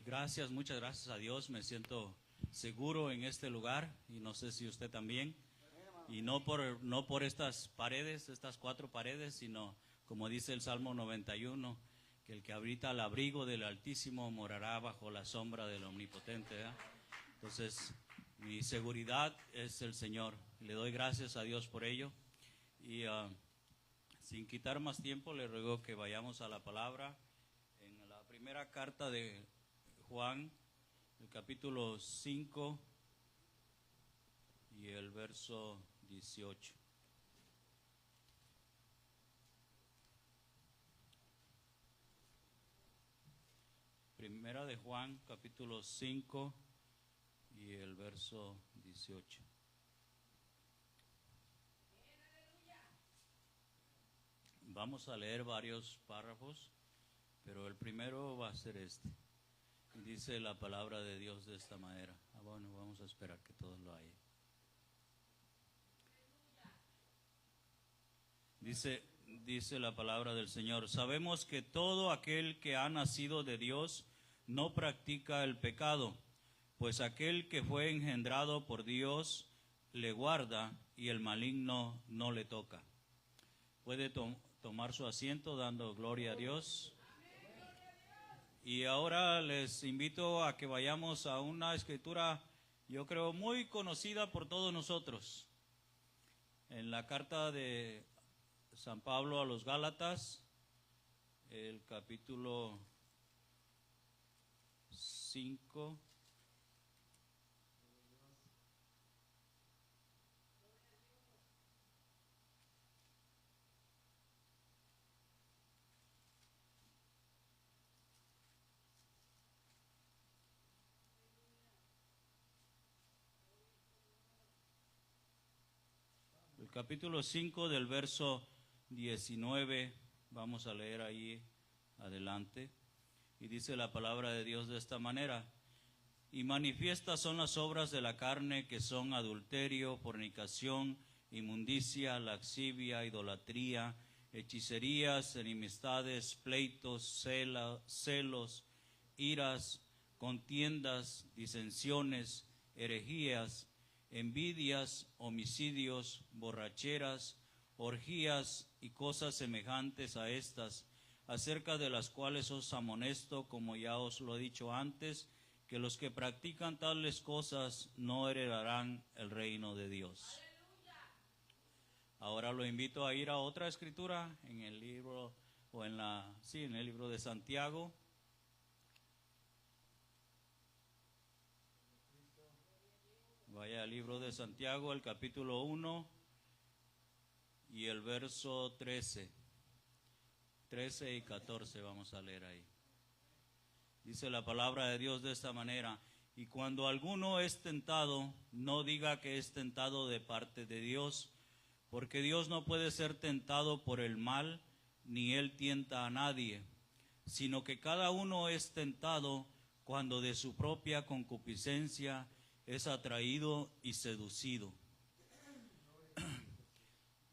Gracias, muchas gracias a Dios. Me siento seguro en este lugar y no sé si usted también. Y no por estas paredes, estas 4 paredes, sino como dice el Salmo 91, que el que habita al abrigo del Altísimo morará bajo la sombra del Omnipotente, ¿verdad? Entonces, mi seguridad es el Señor. Le doy gracias a Dios por ello. Y sin quitar más tiempo, le ruego que vayamos a la palabra en la primera carta de Juan, el capítulo 5 y el verso 18. Primera de Juan, capítulo 5 y el verso 18. Vamos a leer varios párrafos, pero el primero va a ser este. Dice la palabra de Dios de esta manera. Bueno, vamos a esperar que todos lo hayan. Dice la palabra del Señor: sabemos que todo aquel que ha nacido de Dios no practica el pecado, pues aquel que fue engendrado por Dios le guarda y el maligno no le toca. Puede tomar su asiento dando gloria a Dios. Y ahora les invito a que vayamos a una escritura, yo creo, muy conocida por todos nosotros. En la carta de San Pablo a los Gálatas, el capítulo 5. El capítulo 5 del verso 19, vamos a leer ahí adelante, y dice la palabra de Dios de esta manera: y manifiestas son las obras de la carne, que son adulterio, fornicación, inmundicia, laxivia, idolatría, hechicerías, enemistades, pleitos, celos, iras, contiendas, disensiones, herejías, envidias, homicidios, borracheras, orgías y cosas semejantes a estas, acerca de las cuales os amonesto, como ya os lo he dicho antes, que los que practican tales cosas no heredarán el reino de Dios. Ahora lo invito a ir a otra escritura en el libro, en el libro de Santiago. Vaya al libro de Santiago, el capítulo 1 y el verso 13 y 14 vamos a leer ahí. Dice la palabra de Dios de esta manera: y cuando alguno es tentado, no diga que es tentado de parte de Dios, porque Dios no puede ser tentado por el mal, ni él tienta a nadie, sino que cada uno es tentado cuando de su propia concupiscencia es atraído y seducido.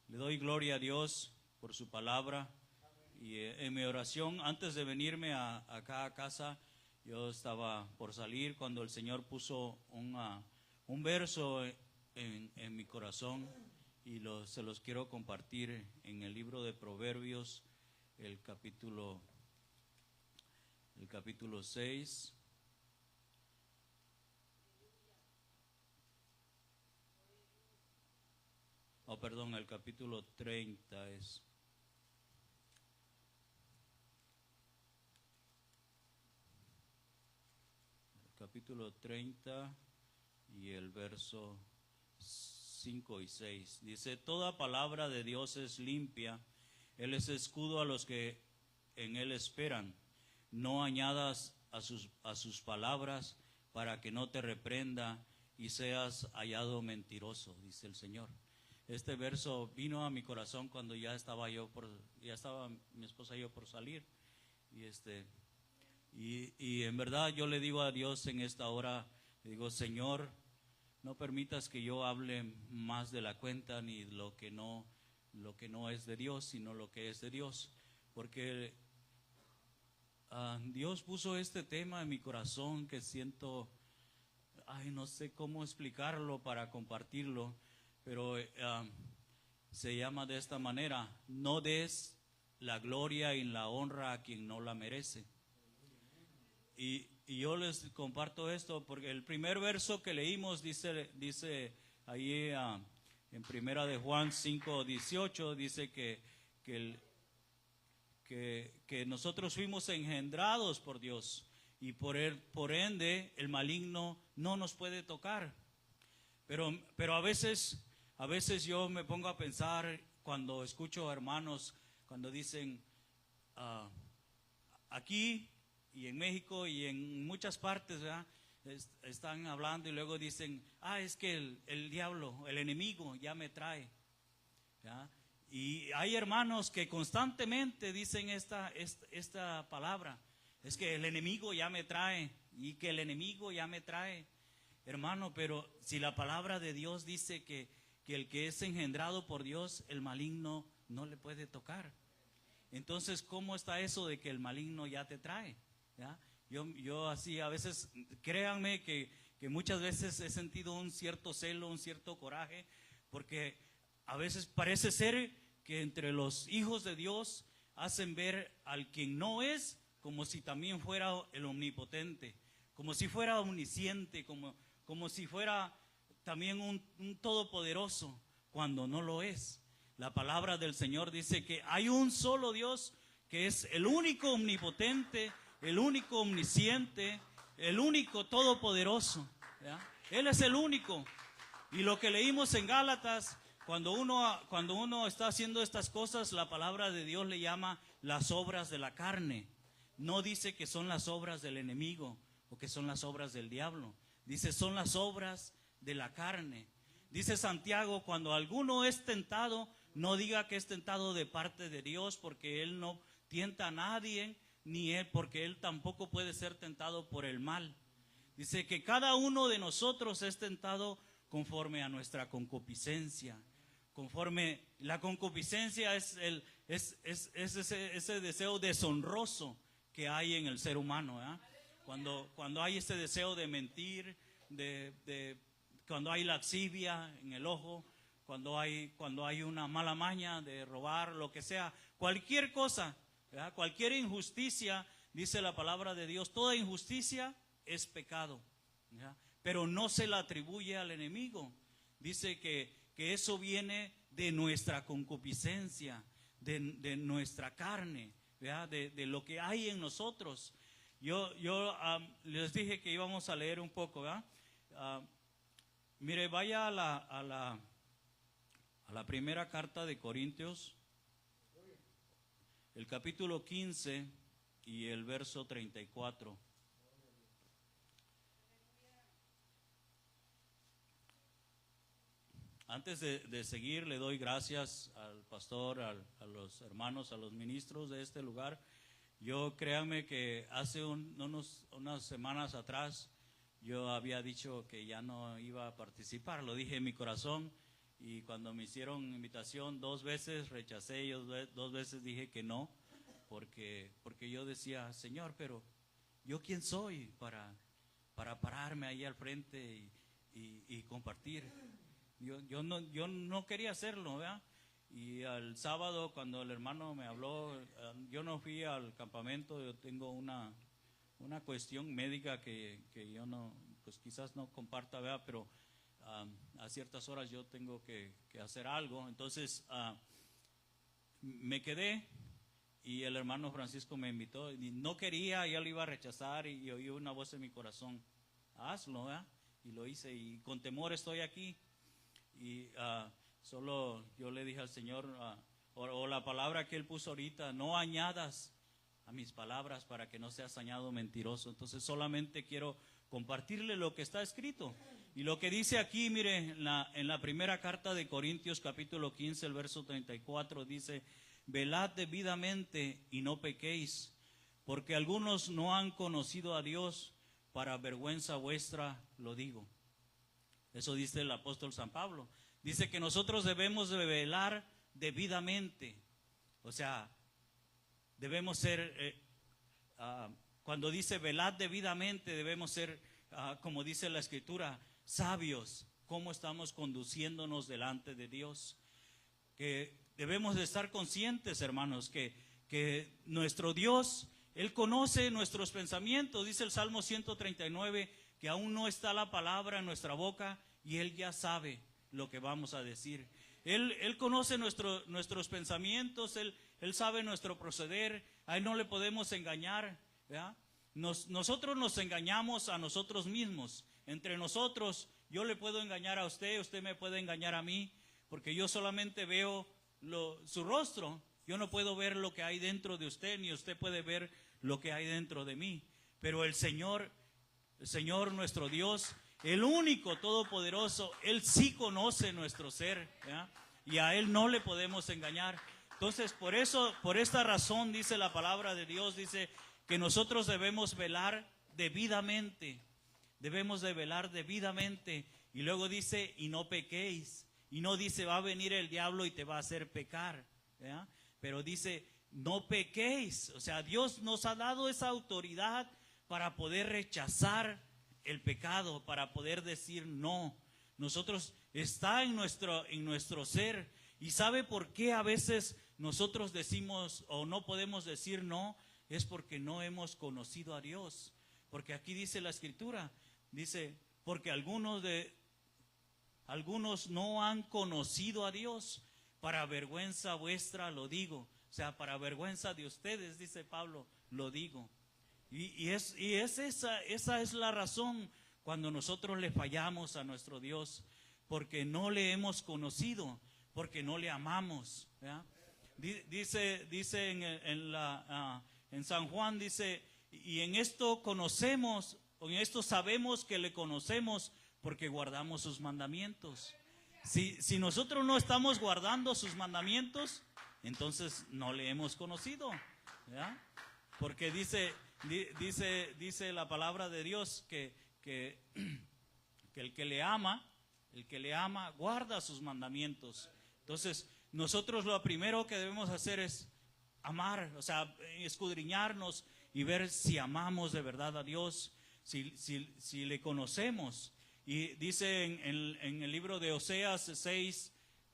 Le doy gloria a Dios por su palabra. Y en mi oración, antes de venirme acá a casa, yo estaba por salir cuando el Señor puso un verso en mi corazón, y se los quiero compartir en el libro de Proverbios, el capítulo 6. El capítulo 30 es. Capítulo 30 y el verso 5 y 6. Dice: toda palabra de Dios es limpia, Él es escudo a los que en Él esperan. No añadas a sus palabras, para que no te reprenda y seas hallado mentiroso, dice el Señor. Este verso vino a mi corazón cuando ya estaba mi esposa y yo por salir, y en verdad yo le digo a Dios en esta hora, le digo: Señor, no permitas que yo hable más de la cuenta, ni lo que no es de Dios, sino lo que es de Dios, porque Dios puso este tema en mi corazón que siento, no sé cómo explicarlo para compartirlo, pero se llama de esta manera: no des la gloria y la honra a quien no la merece. Y yo les comparto esto porque el primer verso que leímos dice ahí en Primera de Juan 5:18, dice que nosotros fuimos engendrados por Dios y por ende el maligno no nos puede tocar. Pero a veces yo me pongo a pensar cuando escucho a hermanos cuando dicen aquí y en México y en muchas partes, ¿verdad? Están hablando y luego dicen, es que el diablo, el enemigo ya me trae, ¿verdad? Y hay hermanos que constantemente dicen esta palabra, es que el enemigo ya me trae y que el enemigo ya me trae. Hermano, pero si la palabra de Dios dice que el que es engendrado por Dios, el maligno no le puede tocar. Entonces, ¿cómo está eso de que el maligno ya te trae? ¿Ya? Yo así a veces, créanme que muchas veces he sentido un cierto celo, un cierto coraje, porque a veces parece ser que entre los hijos de Dios hacen ver al quien no es como si también fuera el omnipotente, como si fuera omnisciente, como si fuera también un todopoderoso, cuando no lo es. La palabra del Señor dice que hay un solo Dios que es el único omnipotente, el único omnisciente, el único todopoderoso, ¿ya? Él es el único. Y lo que leímos en Gálatas, cuando uno está haciendo estas cosas, la palabra de Dios le llama las obras de la carne. No dice que son las obras del enemigo o que son las obras del diablo. Dice, son las obras de la carne. Dice Santiago, cuando alguno es tentado, no diga que es tentado de parte de Dios, porque Él no tienta a nadie, ni Él, porque Él tampoco puede ser tentado por el mal. Dice que cada uno de nosotros es tentado conforme a nuestra concupiscencia. Conforme la concupiscencia es ese deseo deshonroso que hay en el ser humano, ¿eh? Cuando hay ese deseo de mentir, cuando hay lascivia en el ojo, cuando hay una mala maña de robar, lo que sea, cualquier cosa, ¿verdad? Cualquier injusticia, dice la palabra de Dios, toda injusticia es pecado, ¿verdad? Pero no se la atribuye al enemigo. Dice que eso viene de nuestra concupiscencia, de nuestra carne, ¿verdad? De lo que hay en nosotros. Yo les dije que íbamos a leer un poco, ¿verdad? Mire, vaya a la primera carta de Corintios, el capítulo 15 y el verso 34. Antes de seguir, le doy gracias al pastor, a los hermanos, a los ministros de este lugar. Yo, créanme que hace unas semanas atrás yo había dicho que ya no iba a participar, lo dije en mi corazón, y cuando me hicieron invitación 2 veces rechacé, yo 2 veces dije que no, porque yo decía, Señor, pero ¿yo quién soy para pararme ahí al frente y compartir? Yo no quería hacerlo, ¿verdad? Y al sábado, cuando el hermano me habló, yo no fui al campamento. Yo tengo una cuestión médica que yo no, pues quizás no comparta, ¿verdad? Pero a ciertas horas yo tengo que hacer algo. Entonces me quedé y el hermano Francisco me invitó. Y no quería, ya lo iba a rechazar, y oí una voz en mi corazón, hazlo, ¿verdad? Y lo hice, y con temor estoy aquí. Y solo yo le dije al Señor, o la palabra que Él puso ahorita, no añadas a mis palabras para que no seas añado mentiroso. Entonces solamente quiero compartirle lo que está escrito. Y lo que dice aquí, mire, en la primera carta de Corintios, capítulo 15, el verso 34, dice, velad debidamente y no pequéis, porque algunos no han conocido a Dios, para vergüenza vuestra lo digo. Eso dice el apóstol San Pablo. Dice que nosotros debemos de velar debidamente. O sea, debemos ser cuando dice velad debidamente, debemos ser, como dice la Escritura, sabios. ¿Cómo estamos conduciéndonos delante de Dios? Que debemos de estar conscientes, hermanos, que nuestro Dios, Él conoce nuestros pensamientos. Dice el Salmo 139 que aún no está la palabra en nuestra boca y Él ya sabe lo que vamos a decir. Él conoce nuestros pensamientos, Él sabe nuestro proceder. A Él no le podemos engañar, ¿verdad? Nosotros nos engañamos a nosotros mismos. Entre nosotros, yo le puedo engañar a usted, usted me puede engañar a mí, porque yo solamente veo su rostro. Yo no puedo ver lo que hay dentro de usted, ni usted puede ver lo que hay dentro de mí. Pero el Señor nuestro Dios, el único todopoderoso, Él sí conoce nuestro ser, ¿verdad? Y a Él no le podemos engañar. Entonces, por esta razón dice la palabra de Dios, dice que nosotros debemos velar debidamente. Debemos de velar debidamente. Y luego dice, y no pequéis. Y no dice, va a venir el diablo y te va a hacer pecar, ¿verdad? Pero dice, no pequéis. O sea, Dios nos ha dado esa autoridad para poder rechazar el pecado, para poder decir no. Nosotros está en nuestro ser. ¿Y sabe por qué a veces nosotros decimos o no podemos decir no? Es porque no hemos conocido a Dios. Porque aquí dice la Escritura, dice, porque algunos no han conocido a Dios. Para vergüenza vuestra lo digo. O sea, para vergüenza de ustedes, dice Pablo, lo digo. Esa es la razón cuando nosotros le fallamos a nuestro Dios, porque no le hemos conocido, porque no le amamos, ¿verdad? Dice en San Juan, dice, y en esto conocemos, o en esto sabemos que le conocemos, porque guardamos sus mandamientos. Si nosotros no estamos guardando sus mandamientos, entonces no le hemos conocido, ¿verdad? Porque dice la palabra de Dios que el que le ama guarda sus mandamientos. Entonces nosotros lo primero que debemos hacer es amar, o sea, escudriñarnos y ver si amamos de verdad a Dios, si le conocemos. Y dice en el libro de Oseas 6,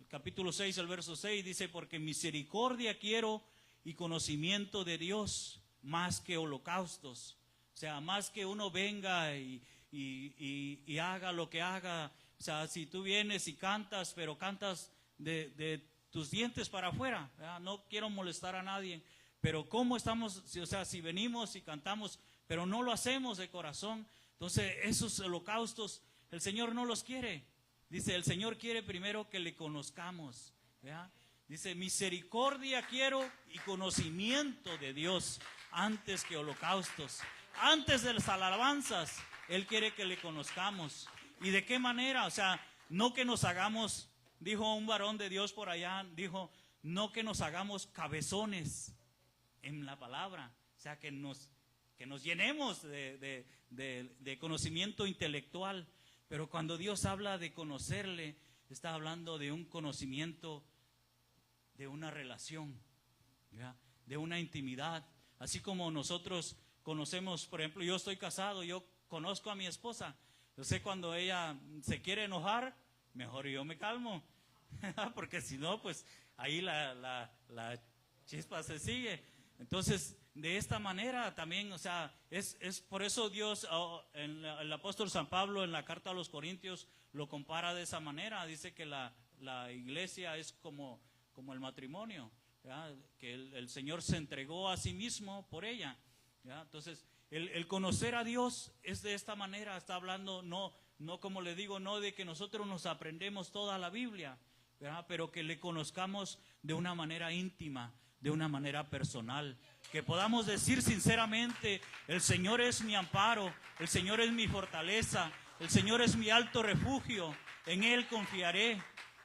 capítulo 6, el verso 6, dice, porque misericordia quiero y conocimiento de Dios más que holocaustos. O sea, más que uno venga y haga lo que haga. O sea, si tú vienes y cantas, pero cantas de tus dientes para afuera, ¿verdad? No quiero molestar a nadie, pero ¿cómo estamos? O sea, si venimos y cantamos, pero no lo hacemos de corazón, entonces esos holocaustos el Señor no los quiere. Dice, el Señor quiere primero que le conozcamos, ¿verdad? Dice, misericordia quiero y conocimiento de Dios antes que holocaustos. Antes de las alabanzas, Él quiere que le conozcamos. ¿Y de qué manera? O sea, no que nos hagamos, dijo un varón de Dios por allá, dijo, no que nos hagamos cabezones en la palabra. O sea, que nos llenemos de conocimiento intelectual. Pero cuando Dios habla de conocerle, está hablando de un conocimiento, de una relación, ¿verdad? De una intimidad. Así como nosotros conocemos, por ejemplo, yo estoy casado, yo conozco a mi esposa. Yo sé cuando ella se quiere enojar, mejor yo me calmo. Porque si no, pues ahí la chispa se sigue. Entonces, de esta manera también, o sea, es por eso Dios, el apóstol San Pablo en la carta a los Corintios lo compara de esa manera. Dice que la iglesia es como el matrimonio, ¿verdad? Que el Señor se entregó a sí mismo por ella, ¿verdad? Entonces, el conocer a Dios es de esta manera. Está hablando, no como le digo, no de que nosotros nos aprendemos toda la Biblia, ¿verdad? Pero que le conozcamos de una manera íntima, de una manera personal, que podamos decir sinceramente, el Señor es mi amparo, el Señor es mi fortaleza, el Señor es mi alto refugio, en Él confiaré,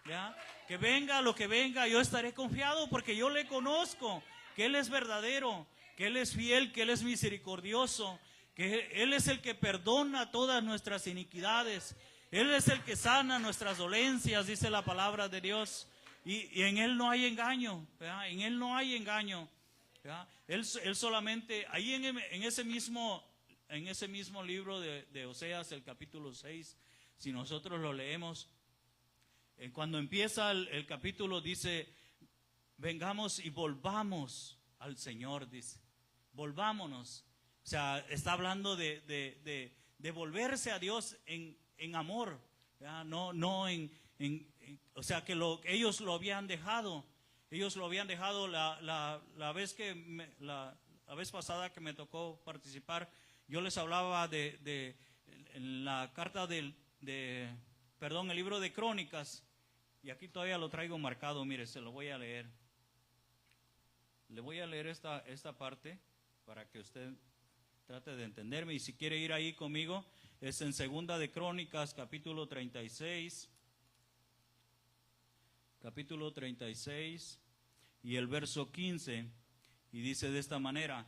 ¿ya? Que venga lo que venga, yo estaré confiado porque yo le conozco, que Él es verdadero, que Él es fiel, que Él es misericordioso, que Él es el que perdona todas nuestras iniquidades, Él es el que sana nuestras dolencias, dice la palabra de Dios. Y en Él no hay engaño, ¿verdad? En Él no hay engaño. ¿verdad? Él solamente, ahí en ese mismo libro de Oseas, el capítulo 6, si nosotros lo leemos, cuando empieza el capítulo dice, vengamos y volvamos al Señor, dice, volvámonos. O sea, está hablando de volverse a Dios en amor, ¿verdad? No o sea, que ellos lo habían dejado. Ellos lo habían dejado la vez la vez pasada que me tocó participar. Yo les hablaba en la carta el libro de Crónicas, y aquí todavía lo traigo marcado, mire, se lo voy a leer. Le voy a leer esta parte para que usted trate de entenderme, y si quiere ir ahí conmigo, es en Segunda de Crónicas, capítulo 36, y el verso 15, y dice de esta manera: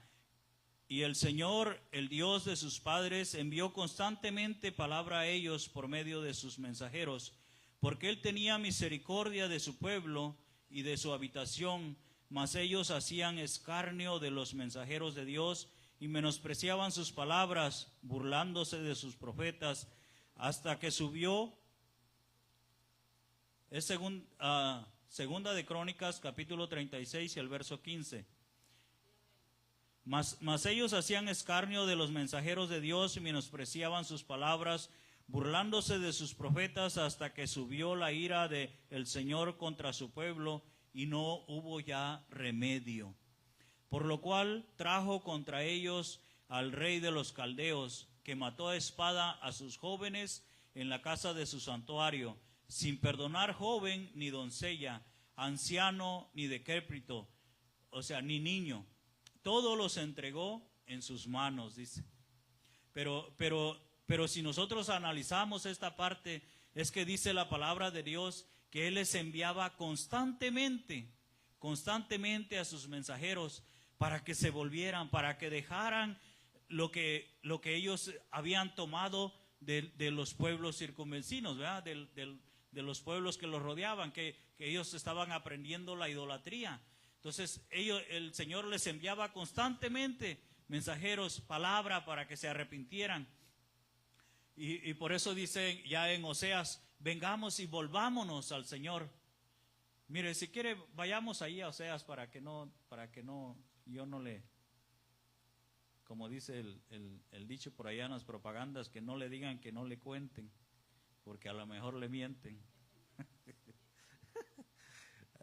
y el Señor, el Dios de sus padres, envió constantemente palabra a ellos por medio de sus mensajeros, porque Él tenía misericordia de su pueblo y de su habitación, mas ellos hacían escarnio de los mensajeros de Dios y menospreciaban sus palabras, burlándose de sus profetas, hasta que subió. Es Segunda de Crónicas, capítulo 36 y el verso 15. Mas ellos hacían escarnio de los mensajeros de Dios y menospreciaban sus palabras, burlándose de sus profetas, hasta que subió la ira del Señor contra su pueblo, y no hubo ya remedio. Por lo cual trajo contra ellos al rey de los caldeos, que mató a espada a sus jóvenes en la casa de su santuario, sin perdonar joven ni doncella, anciano ni decrépito, o sea, ni niño. Todo los entregó en sus manos, dice. Pero si nosotros analizamos esta parte, es que dice la palabra de Dios que Él les enviaba constantemente a sus mensajeros para que se volvieran, para que dejaran lo que ellos habían tomado de los pueblos circunvecinos, ¿verdad? De los pueblos que los rodeaban, que ellos estaban aprendiendo la idolatría. Entonces el Señor les enviaba constantemente mensajeros, palabra para que se arrepintieran. Y por eso dice ya en Oseas, vengamos y volvámonos al Señor. Mire, si quiere, vayamos ahí a Oseas para que no, yo no le, como dice el dicho por allá en las propagandas, que no le digan, que no le cuenten, porque a lo mejor le mienten.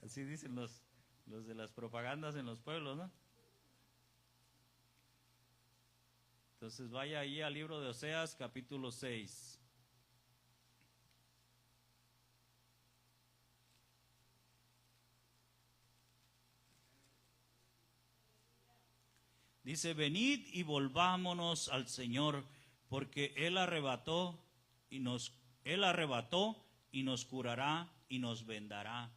Así dicen los de las propagandas en los pueblos, ¿no? Entonces vaya ahí al libro de Oseas, capítulo 6. Dice, venid y volvámonos al Señor, porque Él arrebató y nos curará y nos vendará.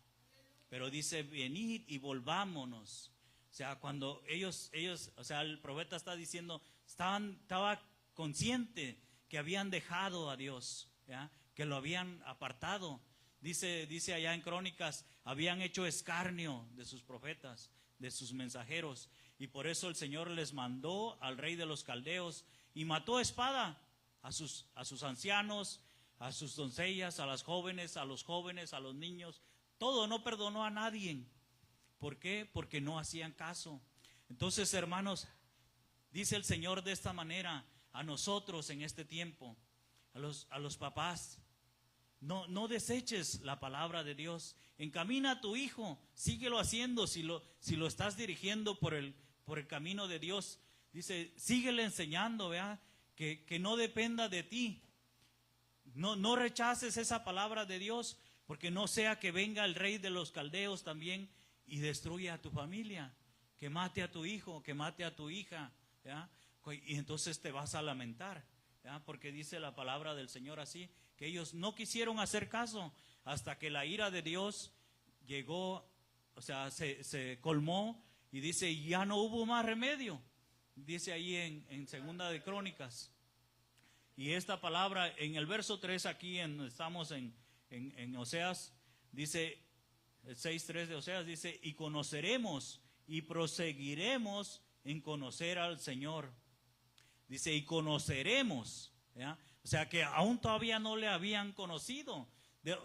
Pero dice, venid y volvámonos. O sea, cuando ellos, o sea, el profeta está diciendo, estaba consciente que habían dejado a Dios, ¿ya? Que lo habían apartado. Dice allá en Crónicas, habían hecho escarnio de sus profetas, de sus mensajeros. Y por eso el Señor les mandó al rey de los caldeos y mató a espada a sus ancianos, a sus doncellas, a las jóvenes, a los niños. Todo, no perdonó a nadie. ¿Por qué? Porque no hacían caso. Entonces, hermanos, dice el Señor de esta manera a nosotros en este tiempo, a los papás: no deseches la palabra de Dios. Encamina a tu hijo, síguelo haciendo. Si lo estás dirigiendo por el camino de Dios, dice, síguele enseñando, ¿verdad? Que no dependa de ti. No rechaces esa palabra de Dios, porque no sea que venga el rey de los caldeos también y destruya a tu familia, que mate a tu hijo, que mate a tu hija, ¿ya? Y entonces te vas a lamentar, ¿ya? Porque dice la palabra del Señor así, que ellos no quisieron hacer caso hasta que la ira de Dios llegó, o sea, se colmó, y dice, ya no hubo más remedio. Dice ahí en Segunda de Crónicas. Y esta palabra en el verso 3 aquí, estamos en Oseas, dice, el 6:3 de Oseas dice, y conoceremos y proseguiremos en conocer al Señor. Dice, y conoceremos, ¿ya? O sea que aún todavía no le habían conocido,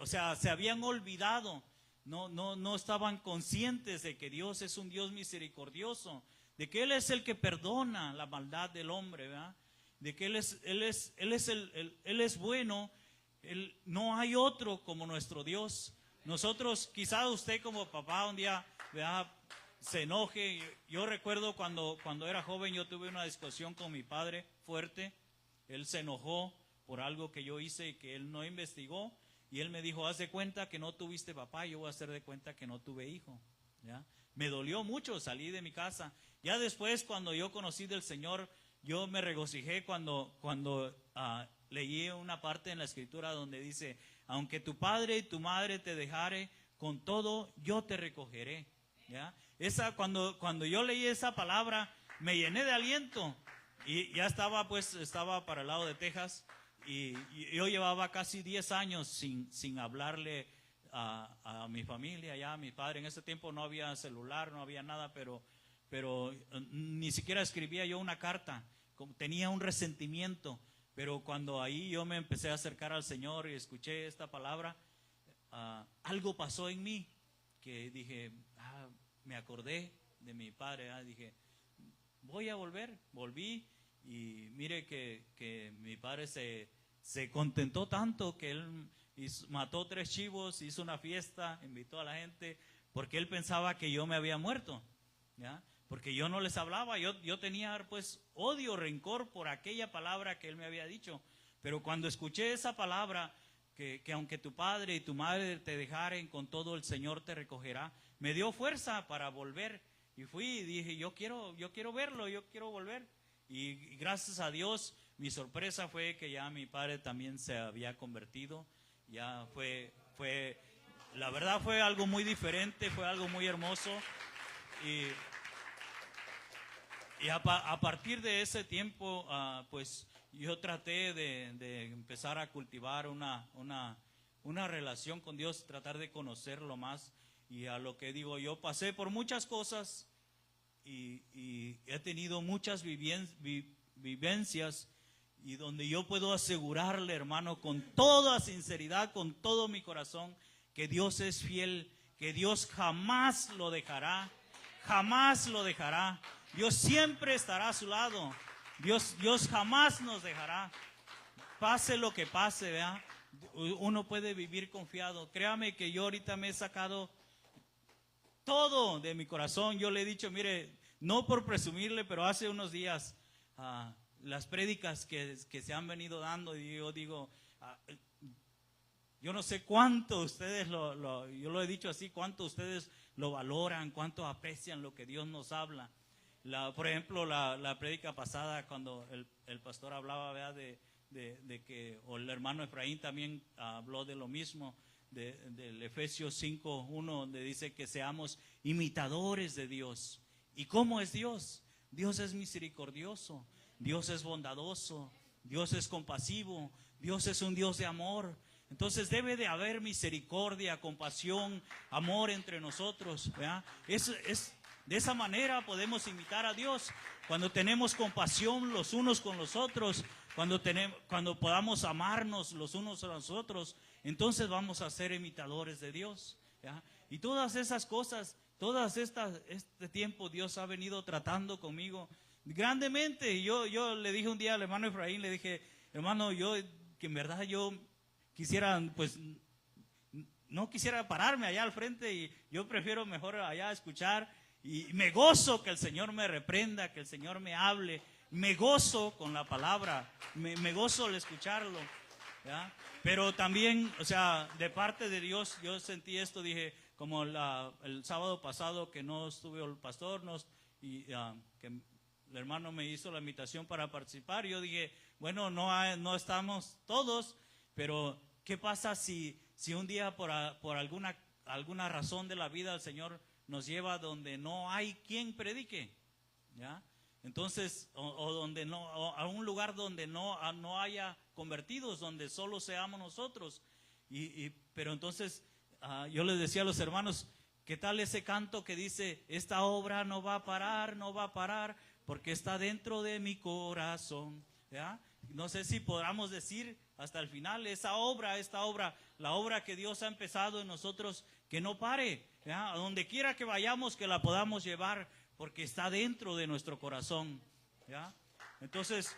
o sea, se habían olvidado, no estaban conscientes de que Dios es un Dios misericordioso, de que Él es el que perdona la maldad del hombre, ¿verdad? De que Él es bueno. No hay otro como nuestro Dios. Nosotros, quizás usted como papá un día, ¿verdad?, se enoje. Yo recuerdo cuando era joven, yo tuve una discusión con mi padre fuerte. Él se enojó por algo que yo hice y que él no investigó, y él me dijo, haz de cuenta que no tuviste papá, yo voy a hacer de cuenta que no tuve hijo, ¿ya? Me dolió mucho, salí de mi casa. Ya después, cuando yo conocí del Señor, yo me regocijé cuando leí una parte en la Escritura donde dice, aunque tu padre y tu madre te dejare, con todo yo te recogeré, ¿ya? Cuando yo leí esa palabra, me llené de aliento, y ya estaba para el lado de Texas, y yo llevaba casi 10 años sin hablarle a mi familia, ya a mi padre. En ese tiempo no había celular, no había nada, pero ni siquiera escribía yo una carta. Tenía un resentimiento, pero cuando ahí yo me empecé a acercar al Señor y escuché esta palabra, algo pasó en mí que dije, me acordé de mi padre, dije, voy a volver. Volví, y mire que mi padre se contentó tanto que él mató 3 chivos, hizo una fiesta, invitó a la gente, porque él pensaba que yo me había muerto, ¿ya? Porque yo no les hablaba, yo tenía pues odio, rencor por aquella palabra que él me había dicho. Pero cuando escuché esa palabra, que aunque tu padre y tu madre te dejaren, con todo el Señor te recogerá, me dio fuerza para volver. Y fui y dije, yo quiero verlo, yo quiero volver. Y gracias a Dios, mi sorpresa fue que ya mi padre también se había convertido. Ya la verdad fue algo muy diferente, fue algo muy hermoso. Y a partir de ese tiempo, pues yo traté de empezar a cultivar una relación con Dios, tratar de conocerlo más. Y a lo que digo, yo pasé por muchas cosas y he tenido muchas vivencias, y donde yo puedo asegurarle, hermano, con toda sinceridad, con todo mi corazón, que Dios es fiel, que Dios jamás lo dejará, jamás lo dejará. Dios siempre estará a su lado. Dios jamás nos dejará. Pase lo que pase, ¿verdad? Uno puede vivir confiado. Créame que yo ahorita me he sacado todo de mi corazón. Yo le he dicho, mire, no por presumirle, pero hace unos días las prédicas que se han venido dando, y yo digo, yo no sé cuánto ustedes yo lo he dicho así, cuánto ustedes lo valoran, cuánto aprecian lo que Dios nos habla. Por ejemplo, la prédica pasada, cuando el pastor hablaba, ¿verdad?, de que, o el hermano Efraín también habló de lo mismo, del Efesios 5:1, donde dice que seamos imitadores de Dios. ¿Y cómo es Dios? Dios es misericordioso, Dios es bondadoso, Dios es compasivo, Dios es un Dios de amor. Entonces debe de haber misericordia, compasión, amor entre nosotros, ¿verdad? De esa manera podemos imitar a Dios, cuando tenemos compasión los unos con los otros, cuando podamos amarnos los unos a los otros, entonces vamos a ser imitadores de Dios, ¿ya? Y todas esas cosas, este tiempo Dios ha venido tratando conmigo grandemente. Yo le dije un día al hermano Efraín, le dije, hermano, que en verdad yo quisiera, pues, no quisiera pararme allá al frente, y yo prefiero mejor allá escuchar. Y me gozo que el Señor me reprenda, que el Señor me hable. Me gozo con la palabra, me gozo al escucharlo, ¿ya? Pero también, o sea, de parte de Dios, yo sentí esto, dije, como el sábado pasado que no estuvo el pastor, que el hermano me hizo la invitación para participar. Yo dije, bueno, no estamos todos, pero ¿qué pasa si un día por alguna razón de la vida el Señor nos lleva donde no hay quien predique, ¿ya? Entonces, o a un lugar donde no haya convertidos, donde solo seamos nosotros. Pero entonces, yo les decía a los hermanos, ¿Qué tal ese canto que dice, esta obra no va a parar, no va a parar, porque está dentro de mi corazón? ¿Ya? No sé si podamos decir hasta el final, esta obra, la obra que Dios ha empezado en nosotros, que no pare, ¿ya? A donde quiera que vayamos, que la podamos llevar, porque está dentro de nuestro corazón, ¿ya? Entonces,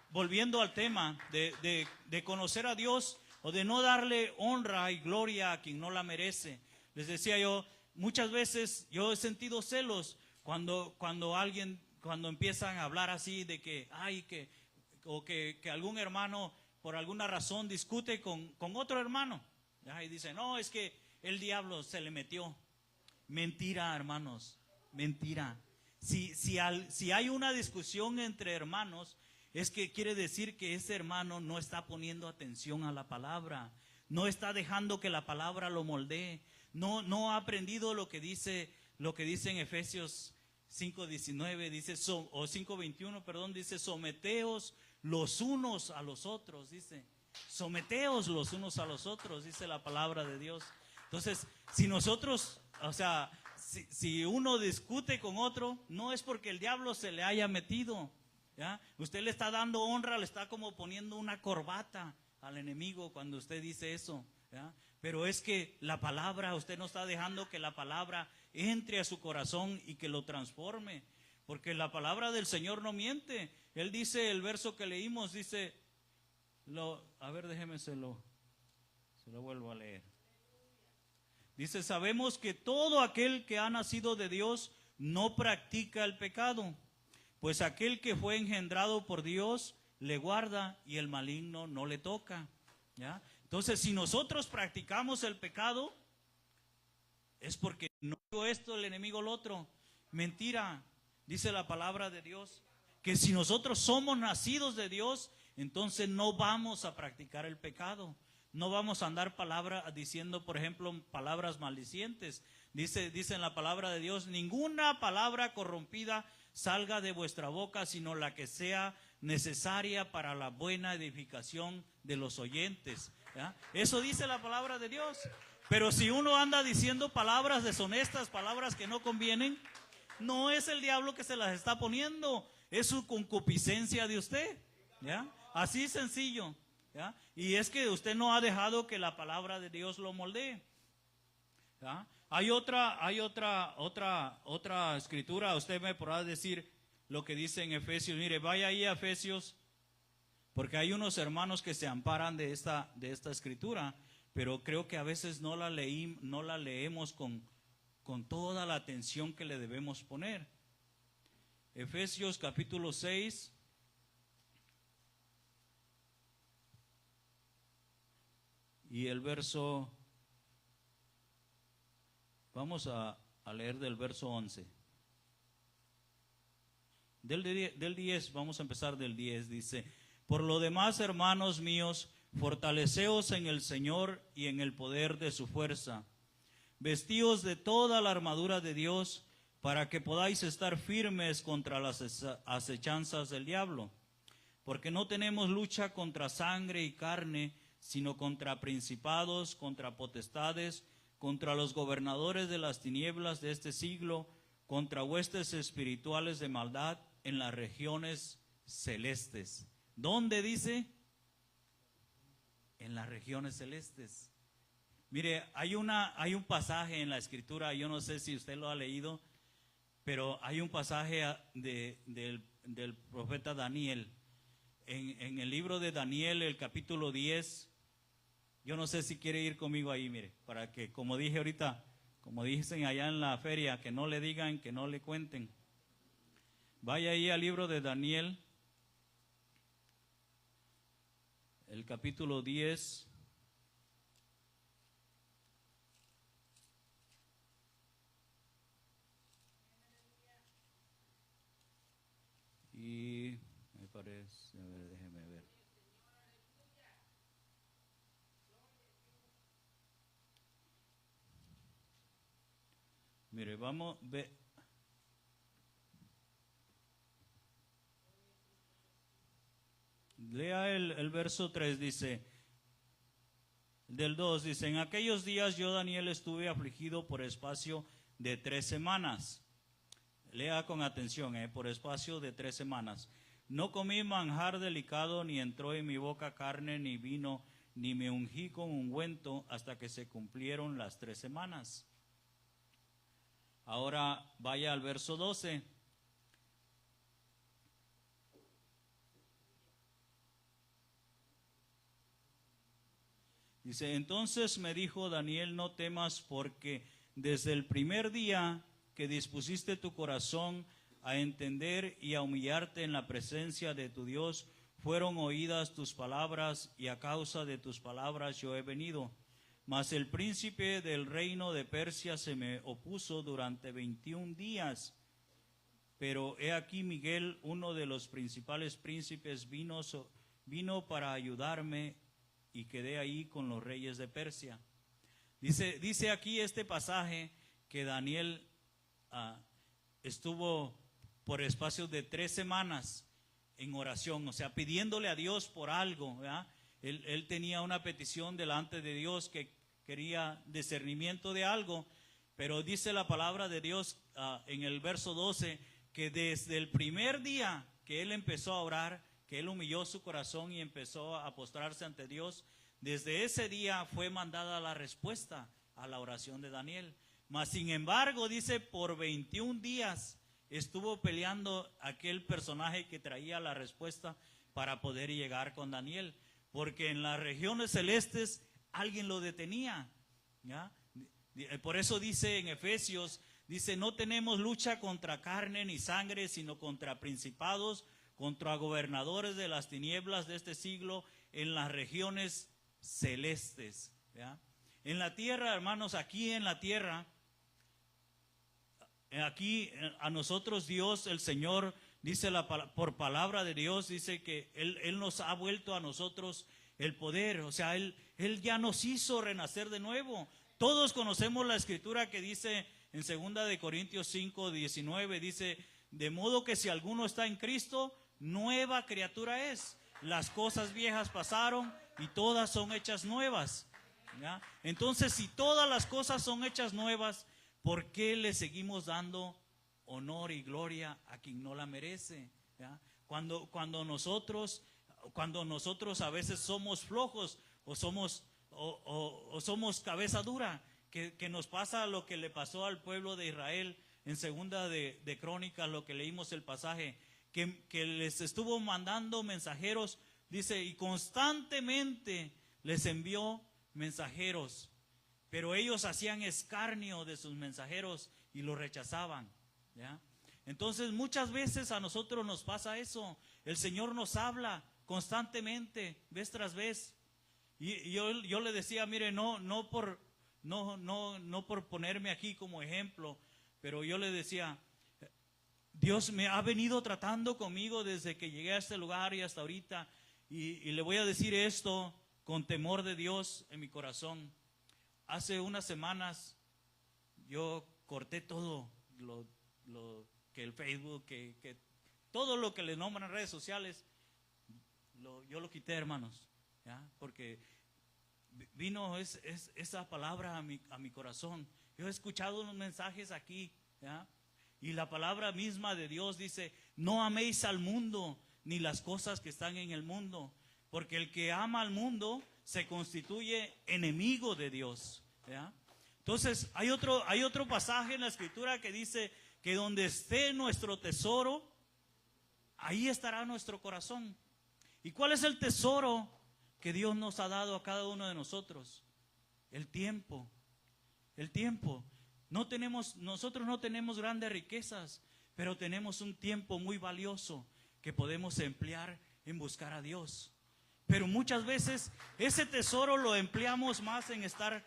volviendo al tema de conocer a Dios, o de no darle honra y gloria a quien no la merece. Les decía yo, muchas veces yo he sentido celos cuando empiezan a hablar así de que, que algún hermano por alguna razón discute con otro hermano, ¿ya? Y dice, no, es que el diablo se le metió. Mentira, hermanos, mentira. Si hay una discusión entre hermanos, es que quiere decir que ese hermano no está poniendo atención a la palabra, no está dejando que la palabra lo moldee, no ha aprendido lo que dice en Efesios 5:19, dice, o 5:21, perdón, dice, someteos los unos a los otros, dice, someteos los unos a los otros, dice la palabra de Dios. Entonces, si nosotros, o sea, si uno discute con otro, no es porque el diablo se le haya metido, ¿ya? Usted le está dando honra, le está como poniendo una corbata al enemigo cuando usted dice eso, ¿ya? Pero es que la palabra, usted no está dejando que la palabra entre a su corazón y que lo transforme, porque la palabra del Señor no miente. Él dice, el verso que leímos, dice, a ver, déjeme se lo vuelvo a leer. Dice, sabemos que todo aquel que ha nacido de Dios no practica el pecado, pues aquel que fue engendrado por Dios le guarda y el maligno no le toca, ¿ya? Entonces, si nosotros practicamos el pecado, es porque no digo esto, el enemigo lo otro. Mentira, dice la palabra de Dios, que si nosotros somos nacidos de Dios, entonces no vamos a practicar el pecado. No vamos a andar diciendo, por ejemplo, palabras maldicientes. Dice en la palabra de Dios, ninguna palabra corrompida salga de vuestra boca, sino la que sea necesaria para la buena edificación de los oyentes, ¿ya? Eso dice la palabra de Dios. Pero si uno anda diciendo palabras deshonestas, palabras que no convienen, no es el diablo que se las está poniendo, es su concupiscencia de usted, ¿ya? Así sencillo, ¿ya? Y es que usted no ha dejado que la palabra de Dios lo moldee, ¿ya? Hay otra escritura, usted me podrá decir lo que dice en Efesios. Mire, vaya ahí a Efesios, porque hay unos hermanos que se amparan de esta escritura, pero creo que a veces no la leemos con toda la atención que le debemos poner. Efesios capítulo 6. Y el verso, vamos a leer del verso 11. Del 10, vamos a empezar del 10, dice, por lo demás, hermanos míos, fortaleceos en el Señor y en el poder de su fuerza. Vestíos de toda la armadura de Dios, para que podáis estar firmes contra las acechanzas del diablo. Porque no tenemos lucha contra sangre y carne, sino contra principados, contra potestades, contra los gobernadores de las tinieblas de este siglo, contra huestes espirituales de maldad en las regiones celestes. ¿Dónde dice? En las regiones celestes. Mire, hay un pasaje en la escritura, yo no sé si usted lo ha leído, pero hay un pasaje del profeta Daniel. En el libro de Daniel, el capítulo 10, yo no sé si quiere ir conmigo ahí, mire, para que, como dije ahorita, como dicen allá en la feria, que no le digan, que no le cuenten. Vaya ahí al libro de Daniel, el capítulo 10. Y me parece, a ver, déjeme ver. Mire, vamos, lea el verso 3, dice, Del 2 dice, en aquellos días yo, Daniel, estuve afligido por espacio de 3 semanas. Lea con atención, por espacio de 3 semanas. No comí manjar delicado, ni entró en mi boca carne, ni vino, ni me ungí con ungüento, hasta que se cumplieron las 3 semanas. Ahora vaya al verso 12. Dice, entonces me dijo Daniel, no temas, porque desde el primer día que dispusiste tu corazón a entender y a humillarte en la presencia de tu Dios, fueron oídas tus palabras, y a causa de tus palabras yo he venido. Mas el príncipe del reino de Persia se me opuso durante 21 días. Pero he aquí Miguel, uno de los principales príncipes, vino para ayudarme, y quedé ahí con los reyes de Persia. Dice aquí este pasaje que Daniel estuvo por espacio de 3 semanas en oración, o sea, pidiéndole a Dios por algo, ¿verdad? Él tenía una petición delante de Dios, que quería discernimiento de algo, pero dice la palabra de Dios en el verso 12, que desde el primer día que él empezó a orar, que él humilló su corazón y empezó a postrarse ante Dios, desde ese día fue mandada la respuesta a la oración de Daniel. Mas sin embargo, dice, por 21 días estuvo peleando aquel personaje que traía la respuesta para poder llegar con Daniel, porque en las regiones celestes alguien lo detenía, ¿ya? Por eso dice en Efesios, dice, no tenemos lucha contra carne ni sangre, sino contra principados, contra gobernadores de las tinieblas de este siglo, en las regiones celestes, ¿ya? En la tierra, hermanos, aquí en la tierra, aquí a nosotros Dios, el Señor, dice por palabra de Dios, dice que Él nos ha vuelto a nosotros el poder, o sea, Él ya nos hizo renacer de nuevo. Todos conocemos la escritura que dice en 2 de Corintios 5, 19, dice, de modo que si alguno está en Cristo, nueva criatura es. Las cosas viejas pasaron y todas son hechas nuevas, ¿ya? Entonces, si todas las cosas son hechas nuevas, ¿por qué le seguimos dando honor y gloria a quien no la merece? ¿Ya? Cuando nosotros a veces somos flojos o somos cabeza dura, que nos pasa lo que le pasó al pueblo de Israel en 2 de Crónicas, lo que leímos el pasaje, que les estuvo mandando mensajeros, dice, y constantemente les envió mensajeros, pero ellos hacían escarnio de sus mensajeros y los rechazaban, ¿ya? Entonces muchas veces a nosotros nos pasa eso. El Señor nos habla constantemente, vez tras vez, y yo le decía, mire, no por ponerme aquí como ejemplo, pero yo le decía, Dios me ha venido tratando conmigo desde que llegué a este lugar y hasta ahorita, y le voy a decir esto con temor de Dios en mi corazón. Hace unas semanas yo corté todo lo que el Facebook, que todo lo que le nombran redes sociales, yo lo quité, hermanos, ¿ya? Porque vino esa palabra a mi corazón. Yo he escuchado unos mensajes aquí, ¿ya? Y la palabra misma de Dios dice, no améis al mundo ni las cosas que están en el mundo, porque el que ama al mundo se constituye enemigo de Dios, ¿ya? Entonces hay otro pasaje en la escritura que dice que donde esté nuestro tesoro, ahí estará nuestro corazón. ¿Y cuál es el tesoro que Dios nos ha dado a cada uno de nosotros? El tiempo. El tiempo. Nosotros no tenemos grandes riquezas, pero tenemos un tiempo muy valioso que podemos emplear en buscar a Dios. Pero muchas veces ese tesoro lo empleamos más en estar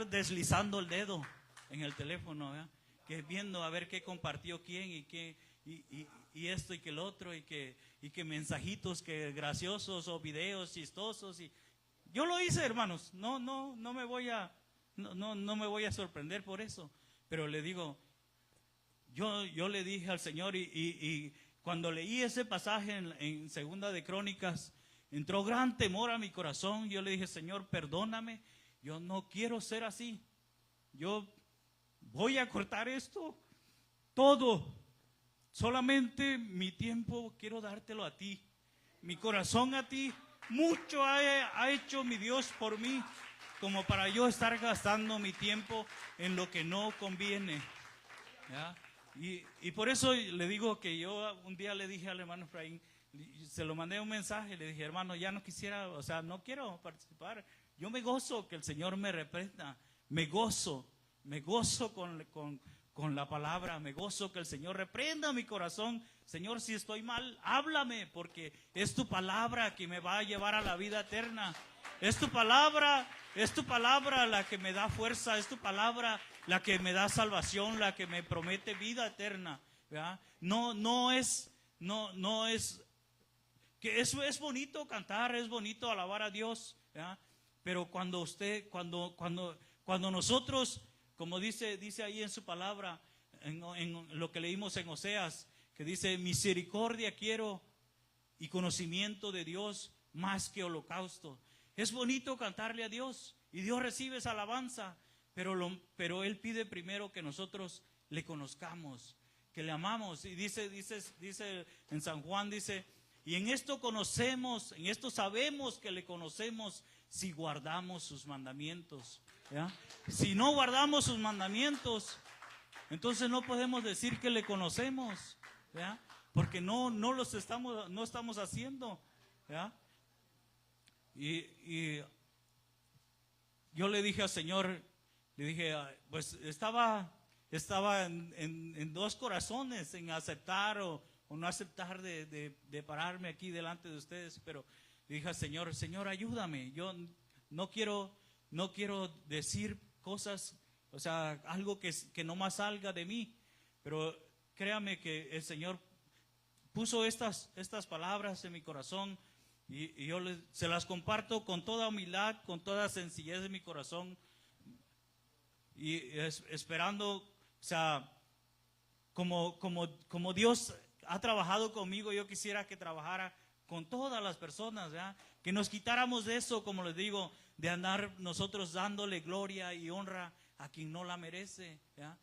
deslizando el dedo en el teléfono, ¿verdad? Que viendo a ver qué compartió quién y esto y que el otro y que mensajitos que graciosos o videos chistosos. Y yo lo hice, hermanos, no me voy a sorprender por eso, pero le digo, yo le dije al Señor, y cuando leí ese pasaje en 2 de Crónicas, entró gran temor a mi corazón. Yo le dije, Señor, perdóname, yo no quiero ser así. Yo voy a cortar esto, todo. Solamente mi tiempo quiero dártelo a ti, mi corazón a ti. Mucho ha hecho mi Dios por mí, como para yo estar gastando mi tiempo en lo que no conviene, ¿ya? Y por eso le digo que yo un día le dije al hermano Efraín, se lo mandé un mensaje, le dije, hermano, ya no quisiera, o sea, no quiero participar. Yo me gozo que el Señor me reprenda, me gozo con la palabra, me gozo que el Señor reprenda mi corazón. Señor, si estoy mal, háblame, porque es tu palabra que me va a llevar a la vida eterna. Es tu palabra la que me da fuerza, es tu palabra la que me da salvación, la que me promete vida eterna, ¿verdad? No es que eso es bonito cantar, es bonito alabar a Dios, ¿verdad? Pero cuando nosotros, como dice ahí en su palabra, en lo que leímos en Oseas, que dice, misericordia quiero y conocimiento de Dios más que holocausto. Es bonito cantarle a Dios y Dios recibe esa alabanza, pero Él pide primero que nosotros le conozcamos, que le amamos. Y dice en San Juan, dice, y en esto conocemos, en esto sabemos que le conocemos si guardamos sus mandamientos, ¿ya? Si no guardamos sus mandamientos, entonces no podemos decir que le conocemos, ¿ya? Porque no estamos haciendo, ¿ya? Y yo le dije al Señor, le dije, pues estaba en dos corazones, en aceptar o no aceptar de pararme aquí delante de ustedes, pero le dije al Señor, Señor, ayúdame. Yo no quiero decir cosas, o sea, algo que no más salga de mí, pero créame que el Señor puso estas palabras en mi corazón y yo se las comparto con toda humildad, con toda sencillez de mi corazón y esperando, o sea, como Dios ha trabajado conmigo, yo quisiera que trabajara con todas las personas, ¿ya? Que nos quitáramos de eso, como les digo, de andar nosotros dándole gloria y honra a quien no la merece, ¿ya?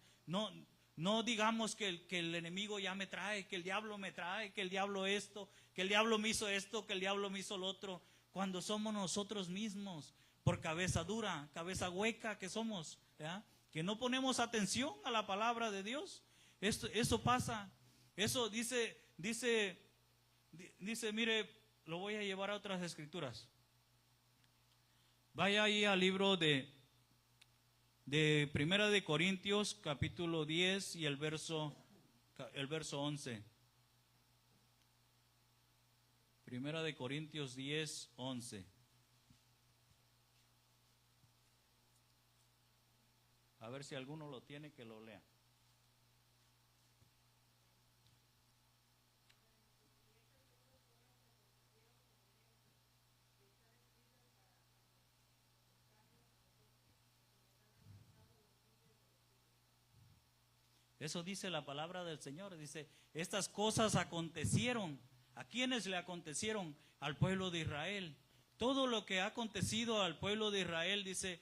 No digamos que el enemigo ya me trae, que el diablo me trae, que el diablo esto, que el diablo me hizo esto, que el diablo me hizo lo otro, cuando somos nosotros mismos, por cabeza dura, cabeza hueca que somos, ¿ya? Que no ponemos atención a la palabra de Dios. Eso pasa. Eso dice, mire, lo voy a llevar a otras escrituras. Vaya ahí al libro de Primera de Corintios, capítulo 10 y el verso 11. Primera de Corintios 10, 11. A ver si alguno lo tiene, que lo lea. Eso dice la palabra del Señor. Dice, estas cosas acontecieron. ¿A quiénes le acontecieron? Al pueblo de Israel. Todo lo que ha acontecido al pueblo de Israel, dice,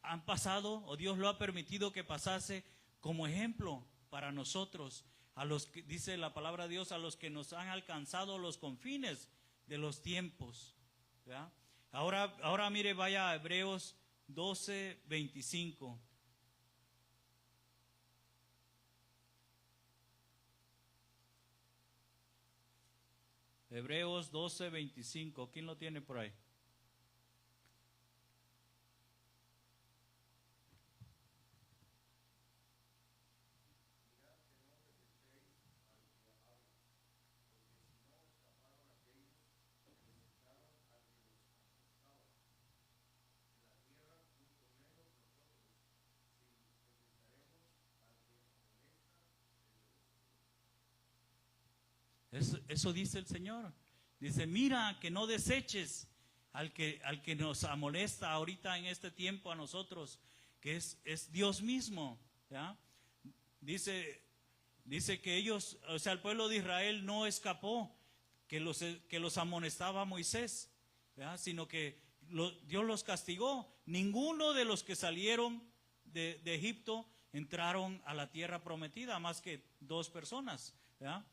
han pasado, o Dios lo ha permitido que pasase como ejemplo para nosotros, a los que, dice la palabra de Dios, a los que nos han alcanzado los confines de los tiempos, ¿verdad? Ahora mire, vaya a Hebreos 12, 25. Hebreos 12, 25. ¿Quién lo tiene por ahí? Eso dice el Señor. Dice, mira, que no deseches al que nos amolesta ahorita en este tiempo a nosotros, que es Dios mismo, ¿ya? Dice que ellos, o sea, el pueblo de Israel no escapó. que los amonestaba Moisés, ¿verdad? Sino que Dios los castigó. Ninguno de los que salieron de Egipto entraron a la tierra prometida, más que 2 personas, ¿verdad?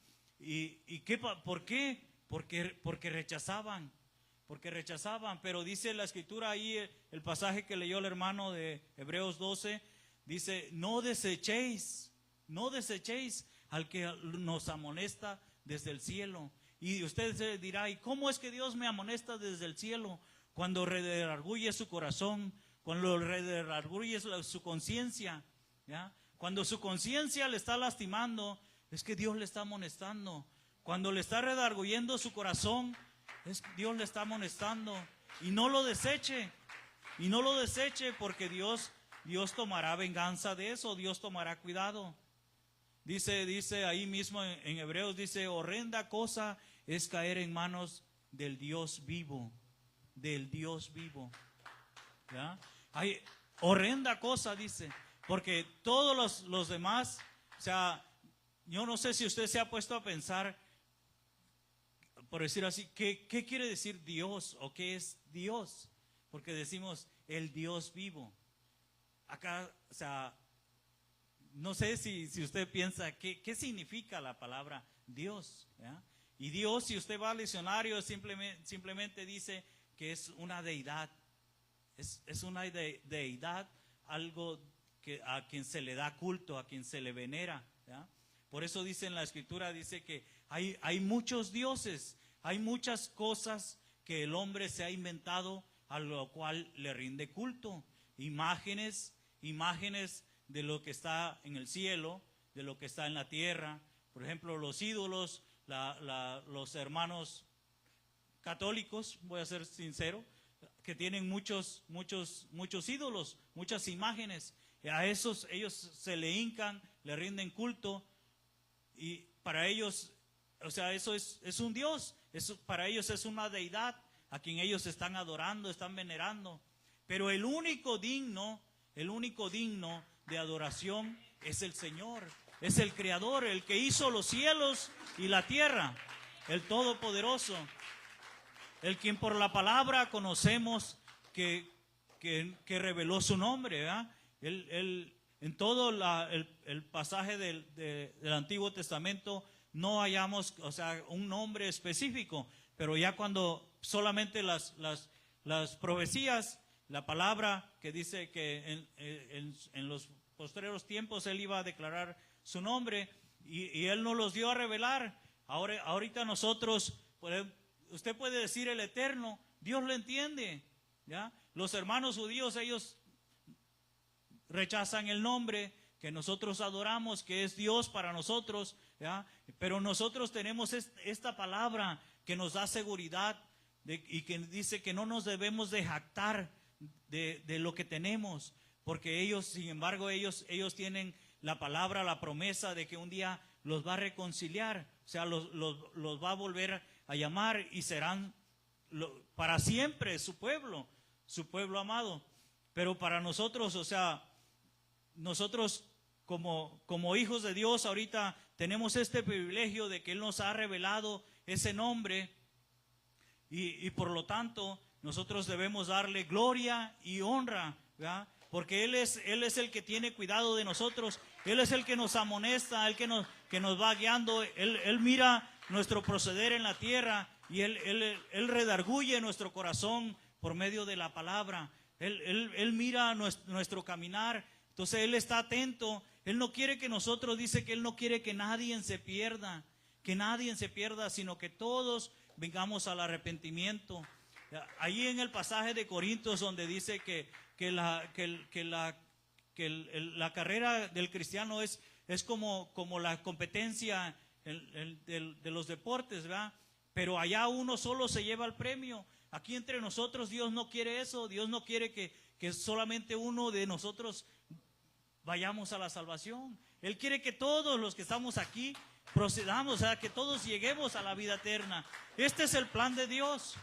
¿Por qué? Porque rechazaban. Pero dice la escritura ahí, el pasaje que leyó el hermano de Hebreos 12, dice: no desechéis al que nos amonesta desde el cielo. Y usted se dirá: ¿y cómo es que Dios me amonesta desde el cielo? Cuando redarguye su corazón, cuando redarguye su conciencia, ¿ya? Cuando su conciencia le está lastimando, es que Dios le está amonestando. Cuando le está redarguyendo su corazón, Dios le está amonestando. Y no lo deseche, porque Dios tomará venganza de eso, Dios tomará cuidado. Dice ahí mismo en Hebreos, dice: horrenda cosa es caer en manos del Dios vivo, ¿ya? Hay horrenda cosa, dice, porque todos los demás, o sea, yo no sé si usted se ha puesto a pensar, por decir así, ¿qué quiere decir Dios o qué es Dios? Porque decimos el Dios vivo. Acá, o sea, no sé si usted piensa qué significa la palabra Dios, ¿ya? Y Dios, si usted va al diccionario, simplemente dice que es una deidad. Es una deidad, algo a quien se le da culto, a quien se le venera, ¿ya? Por eso dice en la escritura, dice que hay muchos dioses, hay muchas cosas que el hombre se ha inventado, a lo cual le rinde culto. Imágenes de lo que está en el cielo, de lo que está en la tierra. Por ejemplo, los ídolos, los hermanos católicos, voy a ser sincero, que tienen muchos ídolos, muchas imágenes. A esos ellos se le hincan, le rinden culto, y para ellos, o sea, eso es un Dios, para ellos es una deidad a quien ellos están adorando, están venerando. Pero el único digno de adoración es el Señor, es el Creador, el que hizo los cielos y la tierra, el Todopoderoso, el quien por la palabra conocemos que reveló su nombre, ¿verdad? En todo el pasaje del Antiguo Testamento no hallamos, o sea, un nombre específico, pero ya cuando solamente las profecías, la palabra que dice que en los postreros tiempos Él iba a declarar su nombre, y Él nos los dio a revelar. Ahorita nosotros, usted puede decir el Eterno, Dios lo entiende, ¿ya? Los hermanos judíos, ellos rechazan el nombre que nosotros adoramos, que es Dios para nosotros, ¿ya? Pero nosotros tenemos esta palabra que nos da seguridad y que dice que no nos debemos de jactar de lo que tenemos, porque ellos, sin embargo, ellos tienen la palabra, la promesa de que un día los va a reconciliar, o sea, los va a volver a llamar y serán para siempre su pueblo amado. Pero para nosotros, o sea, nosotros como hijos de Dios ahorita tenemos este privilegio de que Él nos ha revelado ese nombre, y por lo tanto nosotros debemos darle gloria y honra, ¿verdad? Porque Él es el que tiene cuidado de nosotros, Él es el que nos amonesta, el que nos va guiando, Él mira nuestro proceder en la tierra, y Él redarguye nuestro corazón por medio de la palabra. Él mira nuestro caminar, entonces Él está atento. Él no quiere que nosotros, dice que Él no quiere que nadie se pierda, sino que todos vengamos al arrepentimiento. Ahí en el pasaje de Corintios, donde dice que la carrera del cristiano es como la competencia de los deportes, ¿verdad? Pero allá uno solo se lleva el premio. Aquí entre nosotros Dios no quiere eso. Dios no quiere que solamente uno de nosotros vayamos a la salvación. Él quiere que todos los que estamos aquí procedamos, o sea, que todos lleguemos a la vida eterna. Este es el plan de Dios.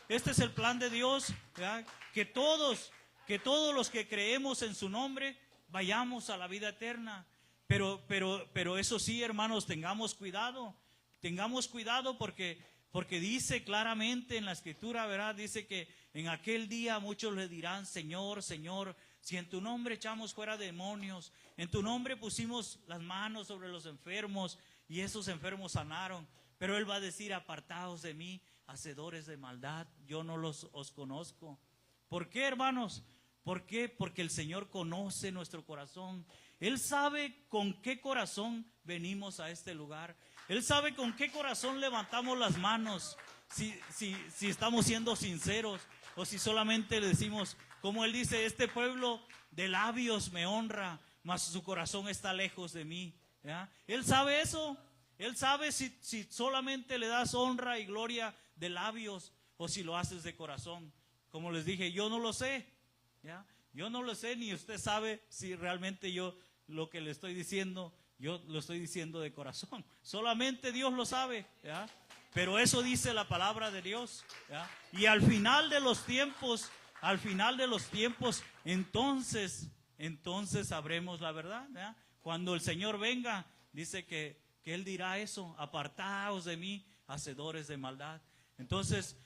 ¿Verdad? Que todos los que creemos en su nombre vayamos a la vida eterna. Pero eso sí, hermanos, tengamos cuidado porque porque dice claramente en la escritura, ¿verdad? Dice que en aquel día muchos le dirán, Señor, Señor, si en tu nombre echamos fuera demonios, en tu nombre pusimos las manos sobre los enfermos y esos enfermos sanaron. Pero Él va a decir, apartaos de mí, hacedores de maldad, yo no os conozco. ¿Por qué, hermanos? ¿Por qué? Porque el Señor conoce nuestro corazón. Él sabe con qué corazón venimos a este lugar. Él sabe con qué corazón levantamos las manos. Si estamos siendo sinceros o si solamente le decimos, como Él dice, este pueblo de labios me honra, mas su corazón está lejos de mí. ¿Ya? Él sabe eso. Él sabe si solamente le das honra y gloria de labios o si lo haces de corazón. Como les dije, yo no lo sé. ¿Ya? Yo no lo sé, ni usted sabe si realmente yo lo que le estoy diciendo, yo lo estoy diciendo de corazón. Solamente Dios lo sabe. ¿Ya? Pero eso dice la palabra de Dios. ¿Ya? Y al final de los tiempos, entonces sabremos la verdad. ¿Ya? Cuando el Señor venga, dice que Él dirá eso, apartaos de mí, hacedores de maldad. Entonces,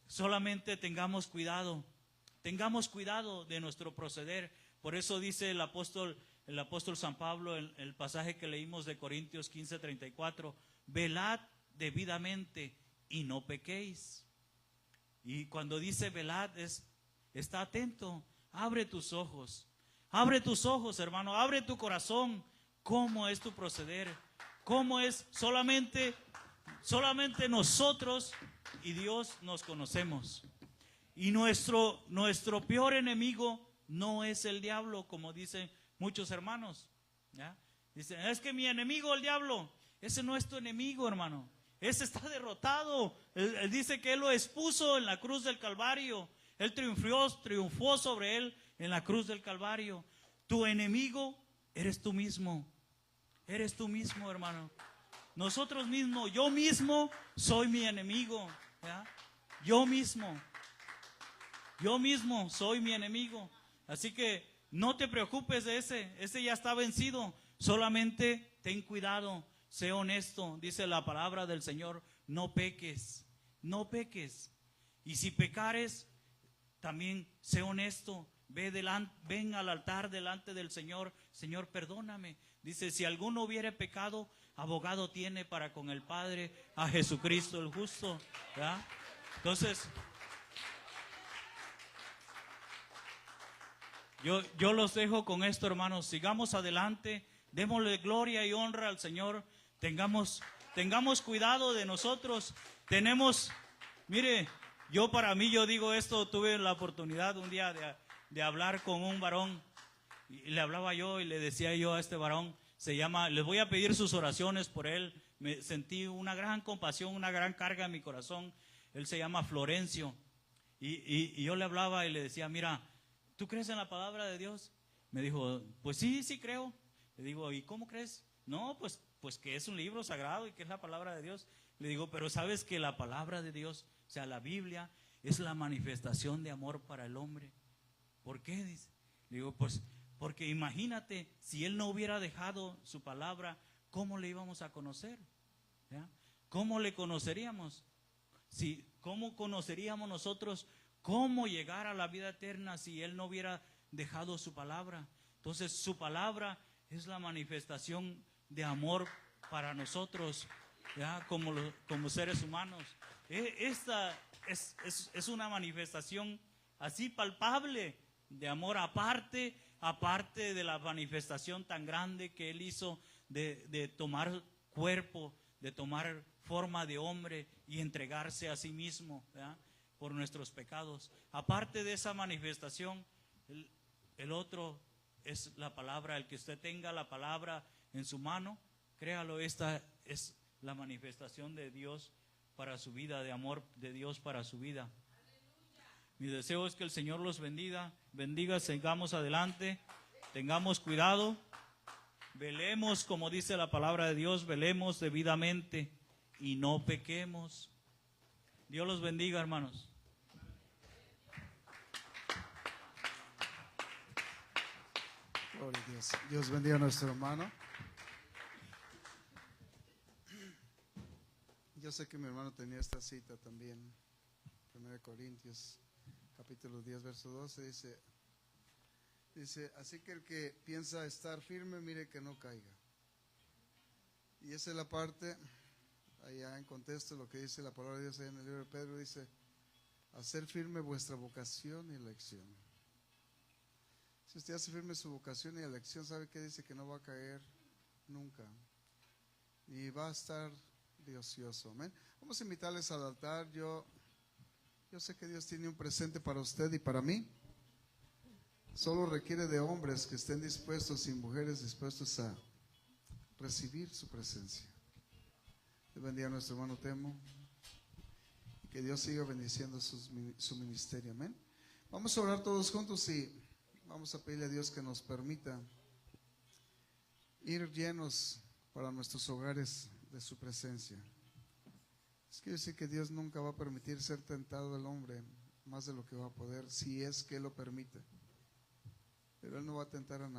solamente tengamos cuidado de nuestro proceder. Por eso dice el apóstol San Pablo, el pasaje que leímos de Corintios 15:34, velad debidamente y no pequéis. Y cuando dice velad, está atento, abre tus ojos, hermano, abre tu corazón. ¿Cómo es tu proceder? ¿Cómo es? Solamente nosotros y Dios nos conocemos. Y nuestro peor enemigo no es el diablo, como dicen muchos hermanos. ¿Ya? Dicen, es que mi enemigo el diablo. Ese no es tu enemigo, hermano. Ese está derrotado. Él dice que Él lo expuso en la cruz del Calvario. Él triunfó sobre él en la cruz del Calvario. Tu enemigo eres tú mismo. Eres tú mismo, hermano. Nosotros mismos, yo mismo soy mi enemigo. ¿Ya? Yo mismo soy mi enemigo. Así que no te preocupes de ese ya está vencido. Solamente ten cuidado, sé honesto. Dice la palabra del Señor, no peques. Y si pecares, también sé honesto. Ven al altar delante del Señor. Señor, perdóname. Dice, si alguno hubiere pecado, abogado tiene para con el Padre, a Jesucristo el justo. ¿Ya? Entonces, yo los dejo con esto, hermanos. Sigamos adelante, démosle gloria y honra al Señor. Tengamos cuidado de nosotros. Mire, yo digo esto, tuve la oportunidad un día de hablar con un varón. Y le hablaba yo y le decía yo a este varón, les voy a pedir sus oraciones por él. Me sentí una gran compasión, una gran carga en mi corazón. Él se llama Florencio. Y yo le hablaba y le decía, mira, ¿tú crees en la palabra de Dios? Me dijo, pues sí creo. Le digo, ¿y cómo crees? No, pues que es un libro sagrado y que es la palabra de Dios. Le digo, pero ¿sabes que la palabra de Dios, o sea, la Biblia, es la manifestación de amor para el hombre? ¿Por qué? Dice. Le digo, pues porque imagínate, si Él no hubiera dejado su palabra, ¿cómo le íbamos a conocer? ¿Ya? ¿Cómo le conoceríamos? ¿Cómo conoceríamos nosotros cómo llegar a la vida eterna si Él no hubiera dejado su palabra? Entonces, su palabra es la manifestación de amor para nosotros, ¿ya? Como seres humanos. Esta es una manifestación así palpable de amor, aparte de la manifestación tan grande que Él hizo de tomar cuerpo, de tomar forma de hombre y entregarse a sí mismo, ¿verdad? Por nuestros pecados. Aparte de esa manifestación, el otro es la palabra. El que usted tenga la palabra en su mano, créalo, esta es la manifestación de Dios para su vida, de amor de Dios para su vida. Mi deseo es que el Señor los bendiga, sigamos adelante, tengamos cuidado, velemos, como dice la palabra de Dios, velemos debidamente y no pequemos. Dios los bendiga, hermanos. Gloria a Dios. Dios bendiga a nuestro hermano. Yo sé que mi hermano tenía esta cita también. 1 Corintios, capítulo 10, verso 12, dice, así que el que piensa estar firme, mire que no caiga. Y esa es la parte, allá en contexto, lo que dice la palabra de Dios allá en el libro de Pedro, dice, hacer firme vuestra vocación y elección. Si usted hace firme su vocación y elección, ¿sabe qué dice? Que no va a caer nunca, y va a estar de ocioso. Amén. Vamos a invitarles al altar. Yo sé que Dios tiene un presente para usted y para mí. Solo requiere de hombres que estén dispuestos y mujeres dispuestos a recibir su presencia. Dios bendiga a nuestro hermano Temo y que Dios siga bendiciendo su ministerio. Amén. Vamos a orar todos juntos y vamos a pedirle a Dios que nos permita ir llenos para nuestros hogares de su presencia. Es que decir que Dios nunca va a permitir ser tentado el hombre más de lo que va a poder, si es que Él lo permite. Pero Él no va a tentar a nadie.